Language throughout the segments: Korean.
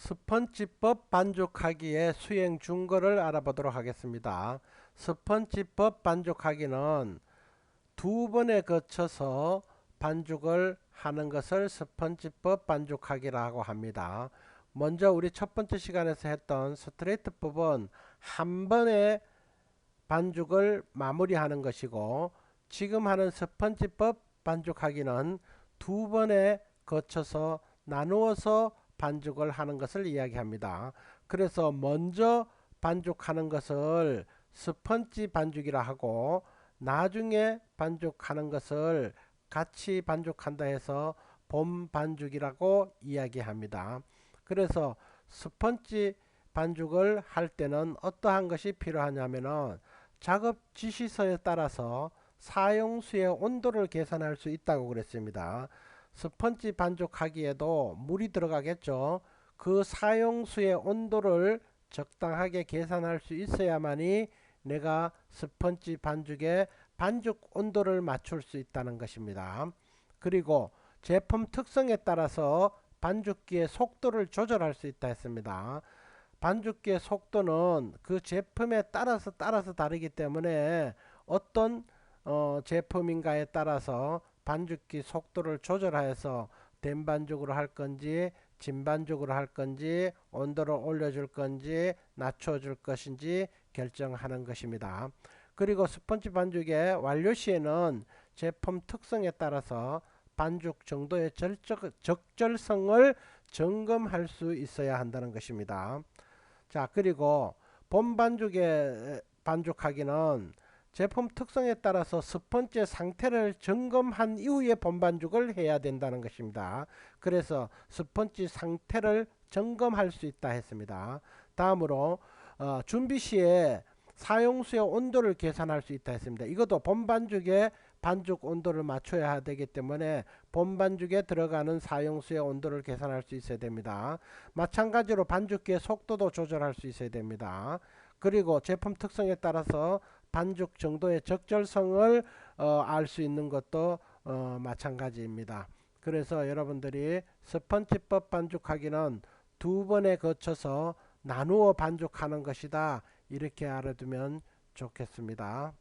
스펀지법 반죽하기의 수행 준거를 알아보도록 하겠습니다. 스펀지법 반죽하기는 두 번에 거쳐서 반죽을 하는 것을 스펀지법 반죽하기라고 합니다. 먼저 우리 첫 번째 시간에서 했던 스트레이트법은 한 번에 반죽을 마무리하는 것이고, 지금 하는 스펀지법 반죽하기는 두 번에 거쳐서 나누어서 반죽을 하는 것을 이야기합니다. 그래서 먼저 반죽하는 것을 스펀지 반죽이라 하고, 나중에 반죽하는 것을 같이 반죽한다 해서 본 반죽이라고 이야기합니다. 그래서 스펀지 반죽을 할 때는 어떠한 것이 필요하냐면은 작업 지시서에 따라서 사용수의 온도를 계산할 수 있다고 그랬습니다. 스펀지 반죽하기에도 물이 들어가겠죠. 그 사용수의 온도를 적당하게 계산할 수 있어야만이 내가 스펀지 반죽의 반죽 온도를 맞출 수 있다는 것입니다. 그리고 제품 특성에 따라서 반죽기의 속도를 조절할 수 있다 했습니다. 반죽기의 속도는 그 제품에 따라서 다르기 때문에 어떤 제품인가에 따라서 반죽기 속도를 조절하여서 된반죽으로 할 건지 진반죽으로 할 건지 온도를 올려줄 건지 낮춰줄 것인지 결정하는 것입니다. 그리고 스펀지 반죽의 완료 시에는 제품 특성에 따라서 반죽 정도의 적절성을 점검할 수 있어야 한다는 것입니다. 자, 그리고 본반죽의 반죽하기는 제품 특성에 따라서 스펀지의 상태를 점검한 이후에 본반죽을 해야 된다는 것입니다. 그래서 스펀지 상태를 점검할 수 있다 했습니다. 다음으로 준비 시에 사용수의 온도를 계산할 수 있다 했습니다. 이것도 본반죽의 반죽 온도를 맞춰야 되기 때문에 본반죽에 들어가는 사용수의 온도를 계산할 수 있어야 됩니다. 마찬가지로 반죽기의 속도도 조절할 수 있어야 됩니다. 그리고 제품 특성에 따라서 반죽 정도의 적절성을 알 수 있는 것도 마찬가지입니다. 그래서 여러분들이 스펀지법 반죽하기는 두 번에 거쳐서 나누어 반죽하는 것이다, 이렇게 알아두면 좋겠습니다.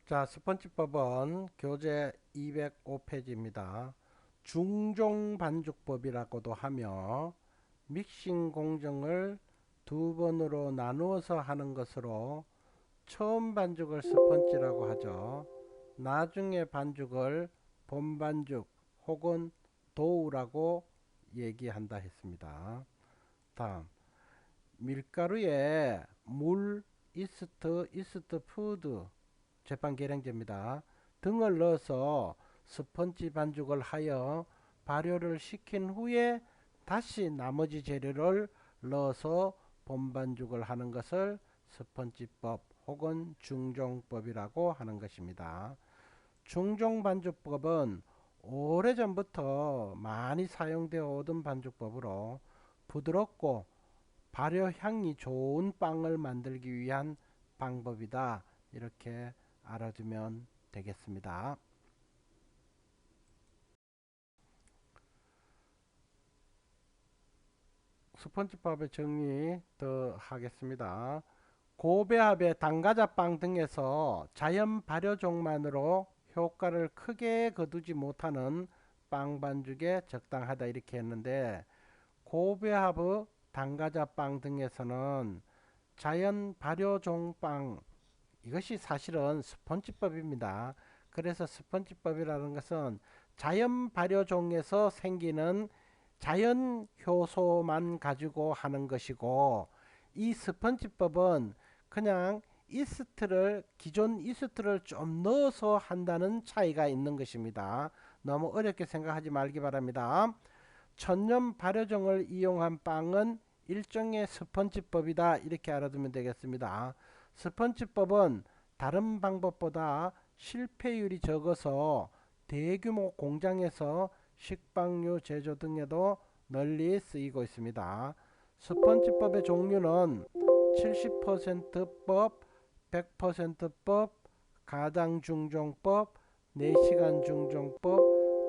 자, 스펀지법은 교재 205페이지입니다. 중종반죽법이라고도 하며 믹싱 공정을 두 번으로 나누어서 하는 것으로 처음 반죽을 스펀지라고 하죠. 나중에 반죽을 본반죽 혹은 도우라고 얘기한다 했습니다. 다음, 밀가루에 물, 이스트 푸드, 제빵 계량제입니다, 등을 넣어서 스펀지 반죽을 하여 발효를 시킨 후에 다시 나머지 재료를 넣어서 본반죽을 하는 것을 스펀지법 혹은 중종법이라고 하는 것입니다. 중종반죽법은 오래전부터 많이 사용되어 오던 반죽법으로 부드럽고 발효향이 좋은 빵을 만들기 위한 방법이다, 이렇게 알아두면 되겠습니다. 스펀지밥의 정리 더 하겠습니다. 고배합의 당과자빵 등에서 자연 발효종만으로 효과를 크게 거두지 못하는 빵 반죽에 적당하다, 이렇게 했는데, 고배합의 당과자빵 등에서는 자연 발효종빵, 이것이 사실은 스펀지법입니다. 그래서 스펀지법이라는 것은 자연 발효종에서 생기는 자연 효소만 가지고 하는 것이고, 이 스펀지법은 그냥 기존 이스트를 좀 넣어서 한다는 차이가 있는 것입니다. 너무 어렵게 생각하지 말기 바랍니다. 천연 발효종을 이용한 빵은 일종의 스펀지법이다, 이렇게 알아두면 되겠습니다. 스펀지법은 다른 방법보다 실패율이 적어서 대규모 공장에서 식빵류 제조 등에도 널리 쓰이고 있습니다. 스펀지법의 종류는 70%법, 100%법, 가당 중종법, 4시간 중종법,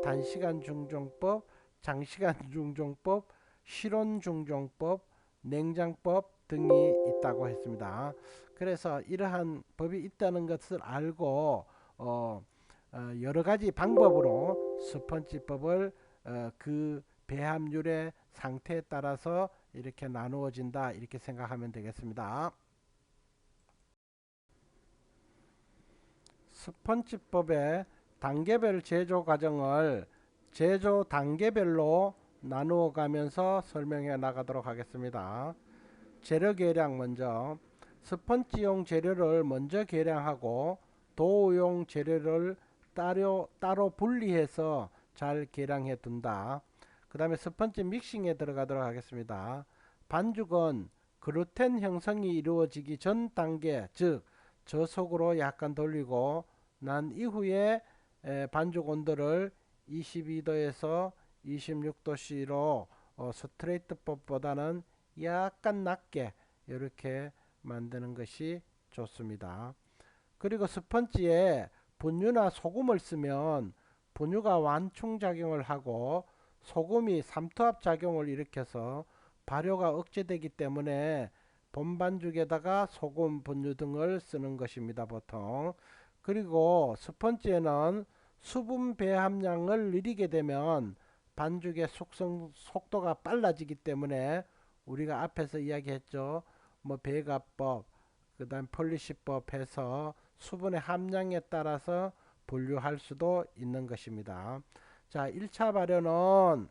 단시간 중종법, 장시간 중종법, 실온 중종법, 냉장법 등이 있다고 했습니다. 그래서 이러한 법이 있다는 것을 알고 여러 가지 방법으로 스펀지법을 그 배합률의 상태에 따라서 이렇게 나누어진다, 이렇게 생각하면 되겠습니다. 스펀지법의 단계별 제조 과정을 제조 단계별로 나누어 가면서 설명해 나가도록 하겠습니다. 재료 계량 먼저, 스펀지용 재료를 먼저 계량하고 도우용 재료를 따로 분리해서 잘 계량해 둔다. 그 다음에 스펀지 믹싱에 들어가도록 하겠습니다. 반죽은 글루텐 형성이 이루어지기 전 단계, 즉 저속으로 약간 돌리고 난 이후에 반죽 온도를 22도에서 26도씨로 스트레이트법보다는 약간 낮게 이렇게 만드는 것이 좋습니다. 그리고 스펀지에 분유나 소금을 쓰면 분유가 완충작용을 하고 소금이 삼투압 작용을 일으켜서 발효가 억제되기 때문에 본반죽에다가 소금, 분유 등을 쓰는 것입니다. 보통. 그리고 스펀지에는 수분 배합량을 늘리게 되면 반죽의 숙성 속도가 빨라지기 때문에 우리가 앞에서 이야기했죠. 뭐 배가법, 그 다음 폴리시법 해서 수분의 함량에 따라서 분류할 수도 있는 것입니다. 자, 1차 발효는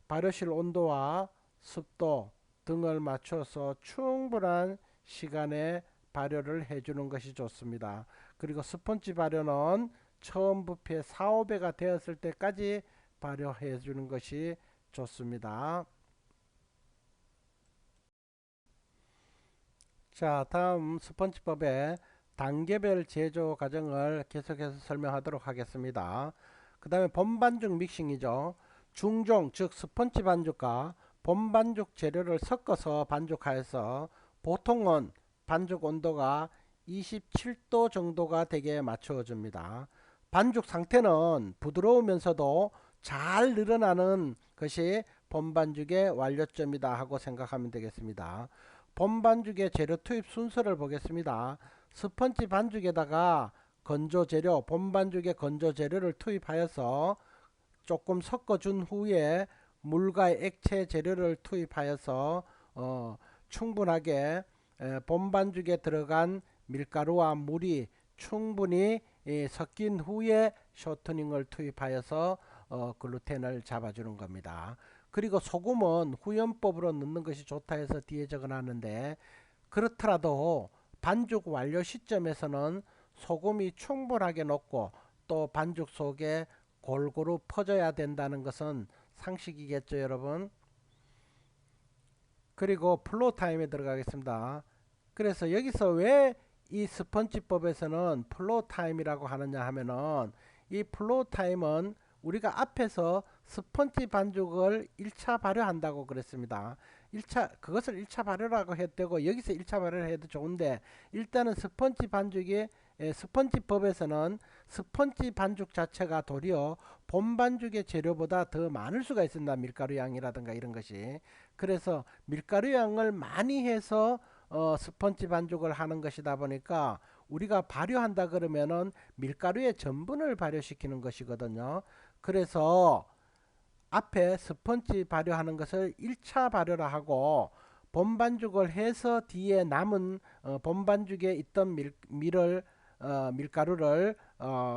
발효실 온도와 습도 등을 맞춰서 충분한 시간에 발효를 해주는 것이 좋습니다. 그리고 스펀지 발효는 처음 부피의 4, 5배가 되었을 때까지 발효해 주는 것이 좋습니다. 자, 다음 스펀지법의 단계별 제조 과정을 계속해서 설명하도록 하겠습니다. 그 다음에 본반죽 믹싱이죠. 중종, 즉 스펀지 반죽과 본반죽 재료를 섞어서 반죽하여서 보통은 반죽 온도가 27도 정도가 되게 맞춰줍니다. 반죽 상태는 부드러우면서도 잘 늘어나는 것이 본반죽의 완료점이다 하고 생각하면 되겠습니다. 본반죽의 재료 투입 순서를 보겠습니다. 스펀지 반죽에다가 건조 재료, 본반죽의 건조 재료를 투입하여서 조금 섞어준 후에 물과 액체 재료를 투입하여서 충분하게 본반죽에 들어간 밀가루와 물이 충분히 섞인 후에 쇼트닝을 투입하여서 글루텐을 잡아주는 겁니다. 그리고 소금은 후연법으로 넣는 것이 좋다 해서 뒤에 적어놨는데, 그렇더라도 반죽 완료 시점에서는 소금이 충분하게 녹고 또 반죽 속에 골고루 퍼져야 된다는 것은 상식이겠죠, 여러분. 그리고 플로우 타임에 들어가겠습니다. 그래서 여기서 왜 이 스펀지법에서는 플로우 타임이라고 하느냐 하면은, 이 플로우 타임은 우리가 앞에서 스펀지 반죽을 1차 발효한다고 그랬습니다. 그것을 1차 발효라고 해도 되고 여기서 1차 발효를 해도 좋은데, 일단은 스펀지 반죽이 스펀지법에서는 스펀지 반죽 자체가 도리어 본 반죽의 재료보다 더 많을 수가 있습니다. 밀가루 양이라든가 이런 것이. 그래서 밀가루 양을 많이 해서 스펀지 반죽을 하는 것이다 보니까 우리가 발효한다 그러면은 밀가루의 전분을 발효시키는 것이거든요. 그래서 앞에 스펀지 발효하는 것을 1차 발효라 하고, 본반죽을 해서 뒤에 남은 본반죽에 있던 밀가루를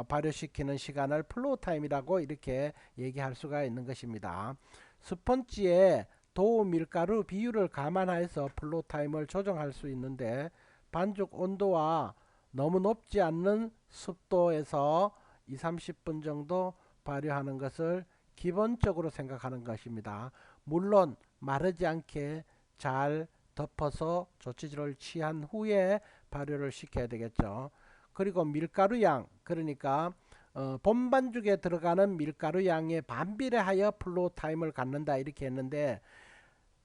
발효시키는 시간을 플로우 타임이라고 이렇게 얘기할 수가 있는 것입니다. 스펀지에 도우 밀가루 비율을 감안해서 플로우 타임을 조정할 수 있는데, 반죽 온도와 너무 높지 않는 습도에서 2, 30분 정도 발효하는 것을 기본적으로 생각하는 것입니다. 물론 마르지 않게 잘 덮어서 조치를 취한 후에 발효를 시켜야 되겠죠. 그리고 밀가루 양, 그러니까 본반죽에 들어가는 밀가루 양에 반비례하여 플로우 타임을 갖는다 이렇게 했는데,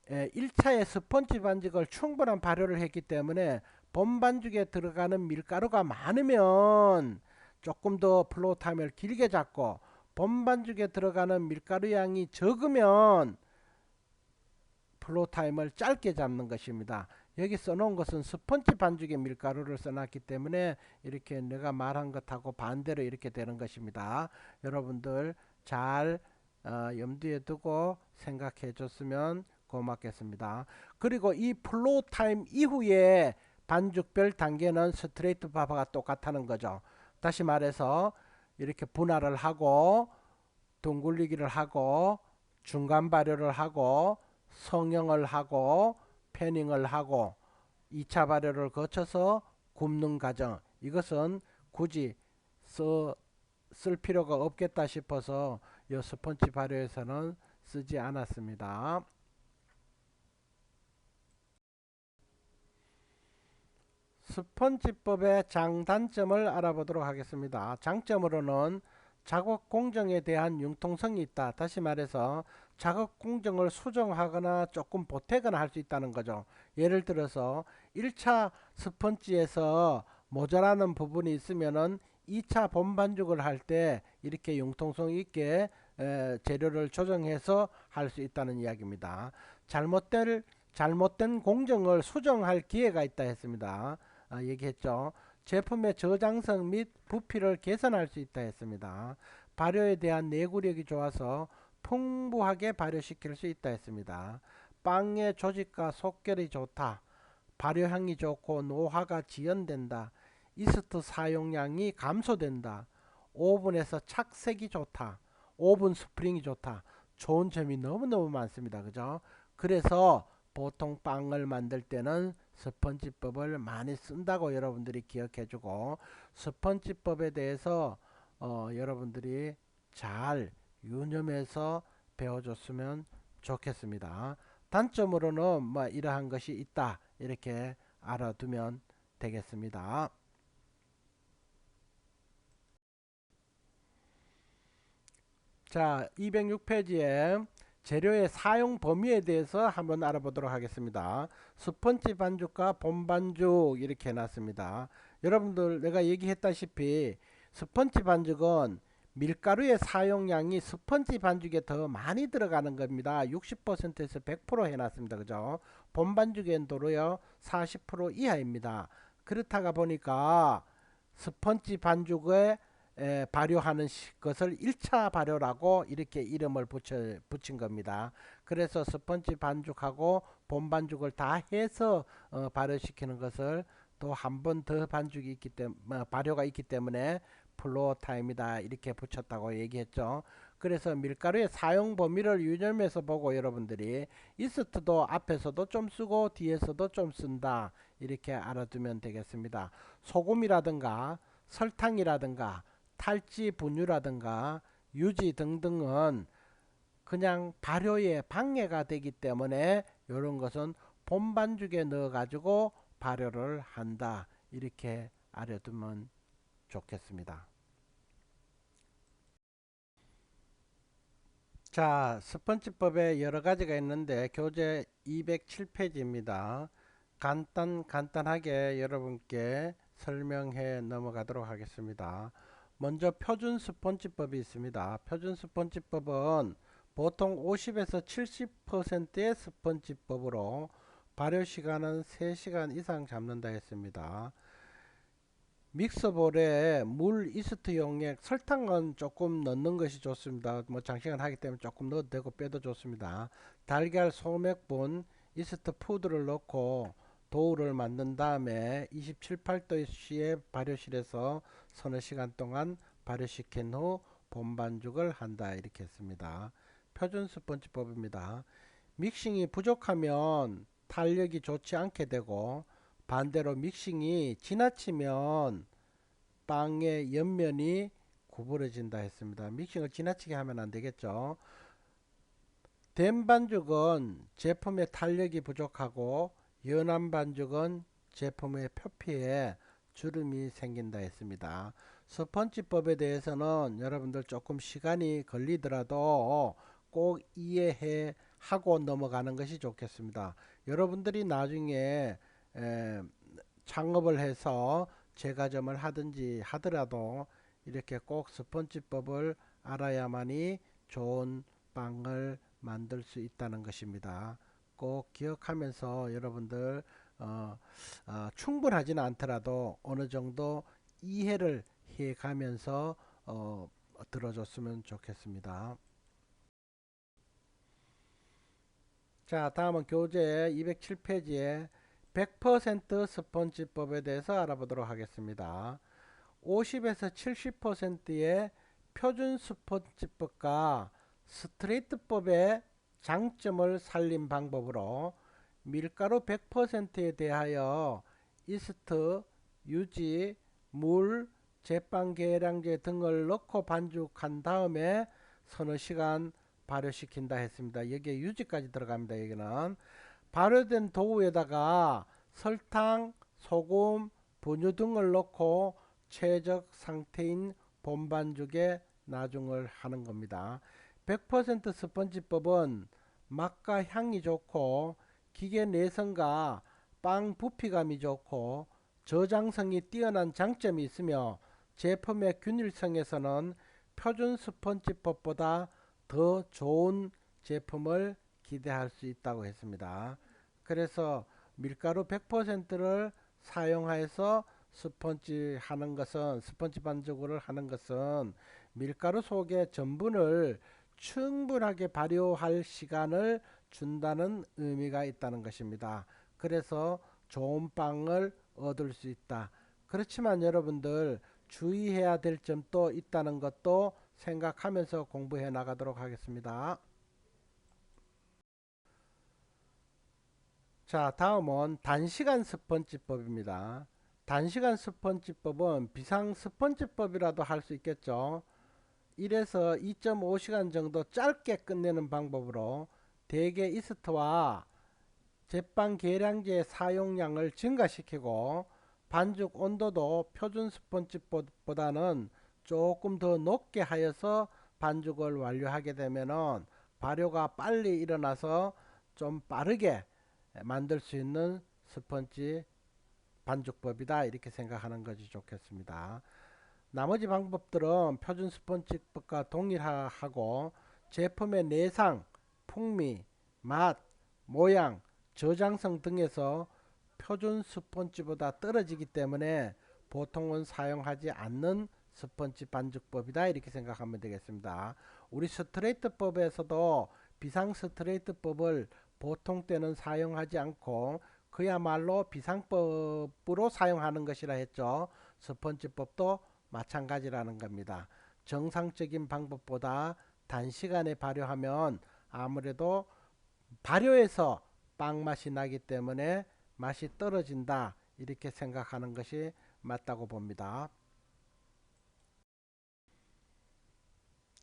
1차에 스펀지 반죽을 충분한 발효를 했기 때문에 본반죽에 들어가는 밀가루가 많으면 조금 더 플로우 타임을 길게 잡고 본반죽에 들어가는 밀가루 양이 적으면 플로우 타임을 짧게 잡는 것입니다. 여기 써놓은 것은 스펀지 반죽에 밀가루를 써놨기 때문에 이렇게 내가 말한 것하고 반대로 이렇게 되는 것입니다. 여러분들 잘 염두에 두고 생각해 줬으면 고맙겠습니다. 그리고 이 플로우 타임 이후에 반죽별 단계는 스트레이트 바바가 똑같다는 거죠. 다시 말해서 이렇게 분할을 하고 둥글리기를 하고 중간 발효를 하고 성형을 하고 패닝을 하고 2차 발효를 거쳐서 굽는 과정, 이것은 굳이 쓸 필요가 없겠다 싶어서 이 스펀지 발효에서는 쓰지 않았습니다. 스펀지법의 장단점을 알아보도록 하겠습니다. 장점으로는 작업 공정에 대한 융통성이 있다. 다시 말해서 작업 공정을 수정하거나 조금 보태거나 할 수 있다는 거죠. 예를 들어서 1차 스펀지에서 모자라는 부분이 있으면은 2차 본반죽을 할 때 이렇게 융통성 있게 재료를 조정해서 할 수 있다는 이야기입니다. 잘못된 공정을 수정할 기회가 있다 했습니다. 얘기했죠. 제품의 저장성 및 부피를 개선할 수 있다 했습니다. 발효에 대한 내구력이 좋아서 풍부하게 발효시킬 수 있다 했습니다. 빵의 조직과 속결이 좋다. 발효향이 좋고 노화가 지연된다. 이스트 사용량이 감소된다. 오븐에서 착색이 좋다. 오븐 스프링이 좋다. 좋은 점이 너무너무 많습니다. 그죠? 그래서 보통 빵을 만들 때는 스펀지법을 많이 쓴다고 여러분들이 기억해주고, 스펀지법에 대해서 여러분들이 잘 유념해서 배워줬으면 좋겠습니다. 단점으로는 뭐 이러한 것이 있다, 이렇게 알아두면 되겠습니다. 자, 206페이지에 재료의 사용 범위에 대해서 한번 알아보도록 하겠습니다. 스펀지 반죽과 본반죽 이렇게 해놨습니다. 여러분들 내가 얘기했다시피 스펀지 반죽은 밀가루의 사용량이 스펀지 반죽에 더 많이 들어가는 겁니다. 60%에서 100% 해놨습니다. 그죠? 본반죽엔 도로요 40% 이하입니다. 그렇다가 보니까 스펀지 반죽에 발효하는 것을 1차 발효라고 이렇게 이름을 붙인 겁니다. 그래서 스펀지 반죽하고 본반죽을 다 해서 발효시키는 것을 또 한 번 더 반죽이 있기 때문에 발효가 있기 때문에 플로어 타임이다 이렇게 붙였다고 얘기했죠. 그래서 밀가루의 사용 범위를 유념해서 보고 여러분들이 이스트도 앞에서도 좀 쓰고 뒤에서도 좀 쓴다 이렇게 알아두면 되겠습니다. 소금이라든가 설탕이라든가 탈지 분유라든가 유지 등등은 그냥 발효에 방해가 되기 때문에 이런 것은 본반죽에 넣어 가지고 발효를 한다 이렇게 알아두면 좋겠습니다. 자, 스펀지법에 여러 가지가 있는데 교재 207페이지입니다. 간단하게 여러분께 설명해 넘어가도록 하겠습니다. 먼저 표준 스펀지법이 있습니다. 표준 스펀지법은 보통 50에서 70%의 스펀지법으로 발효 시간은 3시간 이상 잡는다 했습니다. 믹서볼에 물, 이스트 용액, 설탕은 조금 넣는 것이 좋습니다. 뭐 장시간 하기 때문에 조금 넣어도 되고 빼도 좋습니다. 달걀 소맥분, 이스트 푸드를 넣고 도우를 만든 다음에 27, 8도씨의 발효실에서 서너 시간 동안 발효시킨 후 본반죽을 한다 이렇게 했습니다. 표준 스펀지법입니다. 믹싱이 부족하면 탄력이 좋지 않게 되고 반대로 믹싱이 지나치면 빵의 옆면이 구부러진다 했습니다. 믹싱을 지나치게 하면 안 되겠죠. 된 반죽은 제품의 탄력이 부족하고 연한 반죽은 제품의 표피에 주름이 생긴다 했습니다. 스펀지법에 대해서는 여러분들 조금 시간이 걸리더라도 꼭 이해해 하고 넘어가는 것이 좋겠습니다. 여러분들이 나중에 창업을 해서 제과점을 하든지 하더라도 이렇게 꼭 스펀지법을 알아야만이 좋은 빵을 만들 수 있다는 것입니다. 꼭 기억하면서 여러분들 충분하지는 않더라도 어느 정도 이해를 해 가면서 들어줬으면 좋겠습니다. 자, 다음은 교재 207페이지에 100% 스펀지법에 대해서 알아보도록 하겠습니다. 50에서 70%의 표준 스펀지법과 스트레이트법의 장점을 살린 방법으로 밀가루 100%에 대하여 이스트, 유지, 물, 제빵 계량제 등을 넣고 반죽한 다음에 서너 시간 발효시킨다 했습니다. 여기에 유지까지 들어갑니다. 여기는 발효된 도우에다가 설탕, 소금, 분유 등을 넣고 최적 상태인 본반죽에 나중을 하는 겁니다. 100% 스펀지법은 맛과 향이 좋고 기계 내성과 빵 부피감이 좋고 저장성이 뛰어난 장점이 있으며 제품의 균일성에서는 표준 스펀지법보다 더 좋은 제품을 기대할 수 있다고 했습니다. 그래서 밀가루 100%를 사용해서 스펀지 반죽을 하는 것은 밀가루 속의 전분을 충분하게 발효할 시간을 준다는 의미가 있다는 것입니다. 그래서 좋은 빵을 얻을 수 있다. 그렇지만 여러분들 주의해야 될 점도 있다는 것도 생각하면서 공부해 나가도록 하겠습니다. 자, 다음은 단시간 스펀지법입니다. 단시간 스펀지법은 비상 스펀지법이라도 할 수 있겠죠. 1에서 2.5시간 정도 짧게 끝내는 방법으로 대개 이스트와 제빵 계량제 사용량을 증가시키고 반죽 온도도 표준 스펀지법보다는 조금 더 높게 하여서 반죽을 완료하게 되면은 발효가 빨리 일어나서 좀 빠르게 만들 수 있는 스펀지 반죽법이다, 이렇게 생각하는 것이 좋겠습니다. 나머지 방법들은 표준 스펀지법과 동일하고 제품의 내상, 풍미, 맛, 모양, 저장성 등에서 표준 스펀지보다 떨어지기 때문에 보통은 사용하지 않는 스펀지 반죽법이다, 이렇게 생각하면 되겠습니다. 우리 스트레이트법에서도 비상 스트레이트법을 보통 때는 사용하지 않고 그야말로 비상법으로 사용하는 것이라 했죠. 스펀지법도 마찬가지라는 겁니다. 정상적인 방법보다 단시간에 발효하면 아무래도 발효해서 빵 맛이 나기 때문에 맛이 떨어진다, 이렇게 생각하는 것이 맞다고 봅니다.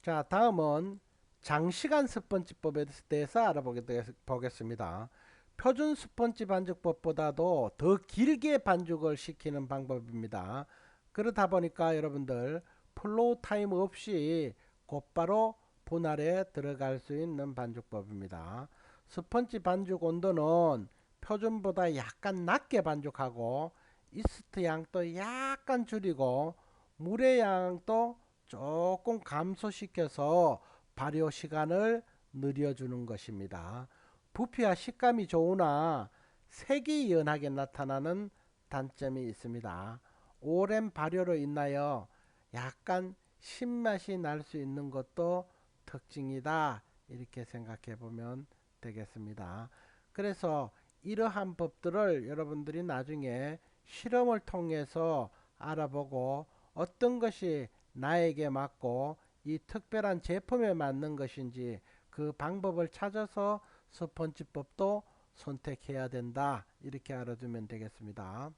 자, 다음은 장시간 스펀지법에 대해서 알아보겠습니다. 표준 스펀지 반죽법보다도 더 길게 반죽을 시키는 방법입니다. 그러다 보니까 여러분들 플로우 타임 없이 곧바로 분할에 들어갈 수 있는 반죽법입니다. 스펀지 반죽 온도는 표준보다 약간 낮게 반죽하고 이스트 양도 약간 줄이고 물의 양도 조금 감소시켜서 발효 시간을 늘려주는 것입니다. 부피와 식감이 좋으나 색이 연하게 나타나는 단점이 있습니다. 오랜 발효로 인하여 약간 신맛이 날 수 있는 것도 특징이다, 이렇게 생각해 보면 되겠습니다. 그래서 이러한 법들을 여러분들이 나중에 실험을 통해서 알아보고 어떤 것이 나에게 맞고 이 특별한 제품에 맞는 것인지 그 방법을 찾아서 스펀지법도 선택해야 된다, 이렇게 알아두면 되겠습니다.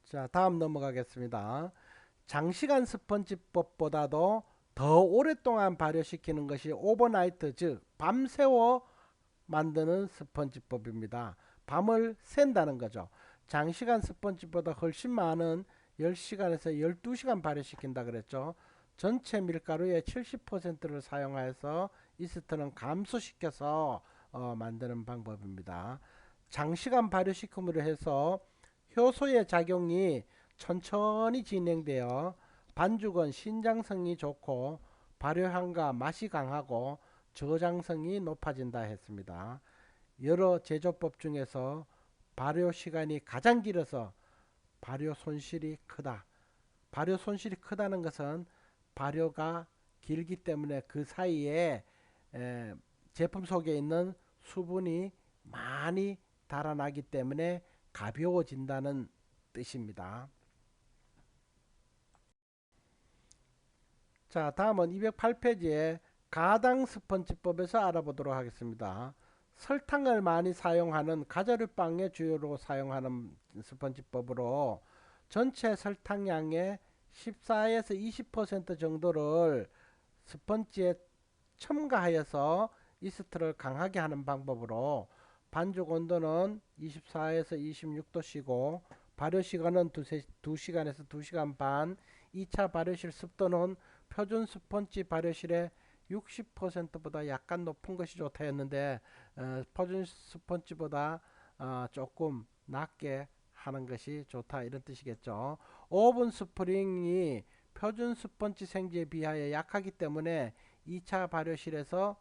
자, 다음 넘어가겠습니다. 장시간 스펀지법보다도 더 오랫동안 발효시키는 것이 오버나이트, 즉 밤새워 만드는 스펀지법입니다. 밤을 샌다는 거죠. 장시간 스펀지보다 훨씬 많은 10시간에서 12시간 발효시킨다 그랬죠. 전체 밀가루의 70%를 사용해서 이스트는 감소시켜서 만드는 방법입니다. 장시간 발효시킴으로 해서 효소의 작용이 천천히 진행되어 반죽은 신장성이 좋고 발효향과 맛이 강하고 저장성이 높아진다 했습니다. 여러 제조법 중에서 발효 시간이 가장 길어서 발효 손실이 크다. 발효 손실이 크다는 것은 발효가 길기 때문에 그 사이에 제품 속에 있는 수분이 많이 달아나기 때문에 가벼워진다는 뜻입니다. 자, 다음은 208페이지에 가당 스펀지법에서 알아보도록 하겠습니다. 설탕을 많이 사용하는 가자류빵의 주요로 사용하는 스펀지법으로 전체 설탕량의 14에서 20% 정도를 스펀지에 첨가하여서 이스트를 강하게 하는 방법으로 반죽 온도는 24에서 26도씨고 발효 시간은 2시간에서 2시간 반, 2차 발효실 습도는 표준 스펀지 발효실의 60%보다 약간 높은 것이 좋다 했는데 표준 스펀지보다 조금 낮게 하는 것이 좋다 이런 뜻이겠죠. 오븐 스프링이 표준 스펀지 생지에 비하여 약하기 때문에 2차 발효실에서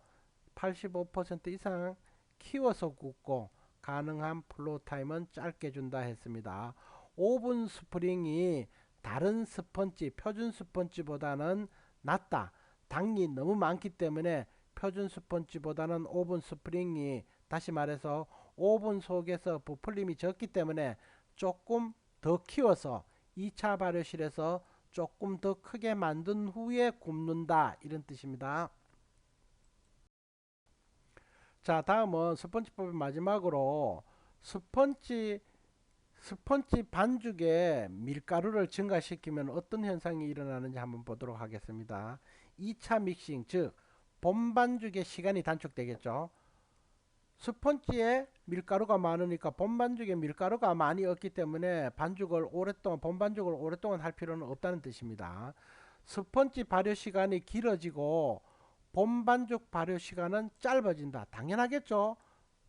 85% 이상 키워서 굽고 가능한 플로우 타임은 짧게 준다 했습니다. 오븐 스프링이 다른 스펀지, 표준 스펀지보다는 낮다. 당이 너무 많기 때문에 표준 스펀지보다는 오븐 스프링이, 다시 말해서 오븐 속에서 부풀림이 적기 때문에 조금 더 키워서 2차 발효실에서 조금 더 크게 만든 후에 굽는다 이런 뜻입니다. 자, 다음은 스펀지법의 마지막으로 스펀지 반죽에 밀가루를 증가시키면 어떤 현상이 일어나는지 한번 보도록 하겠습니다. 2차 믹싱, 즉 본반죽의 시간이 단축되겠죠. 스펀지에 밀가루가 많으니까 본반죽에 밀가루가 많이 없기 때문에 본반죽을 오랫동안 할 필요는 없다는 뜻입니다. 스펀지 발효 시간이 길어지고 본반죽 발효 시간은 짧아진다. 당연하겠죠.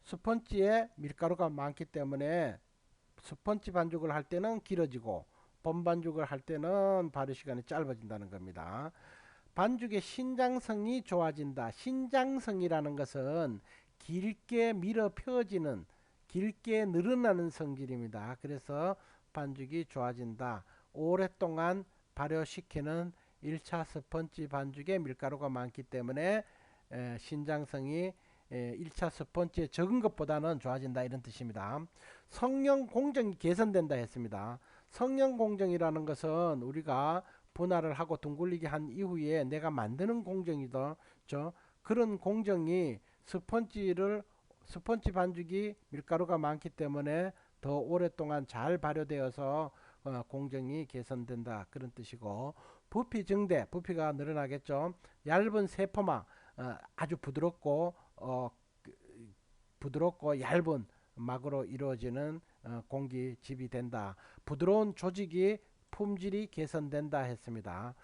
스펀지에 밀가루가 많기 때문에 스펀지 반죽을 할 때는 길어지고 본반죽을 할 때는 발효 시간이 짧아진다는 겁니다. 반죽의 신장성이 좋아진다. 신장성이라는 것은 길게 밀어 펴지는, 길게 늘어나는 성질입니다. 그래서 반죽이 좋아진다. 오랫동안 발효시키는 1차 스펀지 반죽에 밀가루가 많기 때문에 신장성이 1차 스펀지에 적은 것보다는 좋아진다 이런 뜻입니다. 성형 공정이 개선된다 했습니다. 성형 공정이라는 것은 우리가 분할을 하고 둥글리게 한 이후에 내가 만드는 공정이죠. 그런 공정이 스펀지 반죽이 밀가루가 많기 때문에 더 오랫동안 잘 발효되어서 공정이 개선된다 그런 뜻이고, 부피 증대, 부피가 늘어나겠죠. 얇은 세포막, 아주 부드럽고 얇은 막으로 이루어지는 공기집이 된다. 부드러운 조직이 품질이 개선된다 했습니다.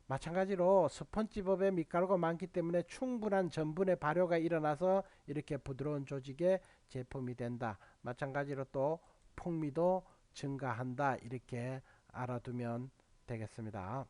마찬가지로 스펀지법에 밀가루가 많기 때문에 충분한 전분의 발효가 일어나서 이렇게 부드러운 조직의 제품이 된다. 마찬가지로 또 풍미도 증가한다. 이렇게 알아두면 되겠습니다.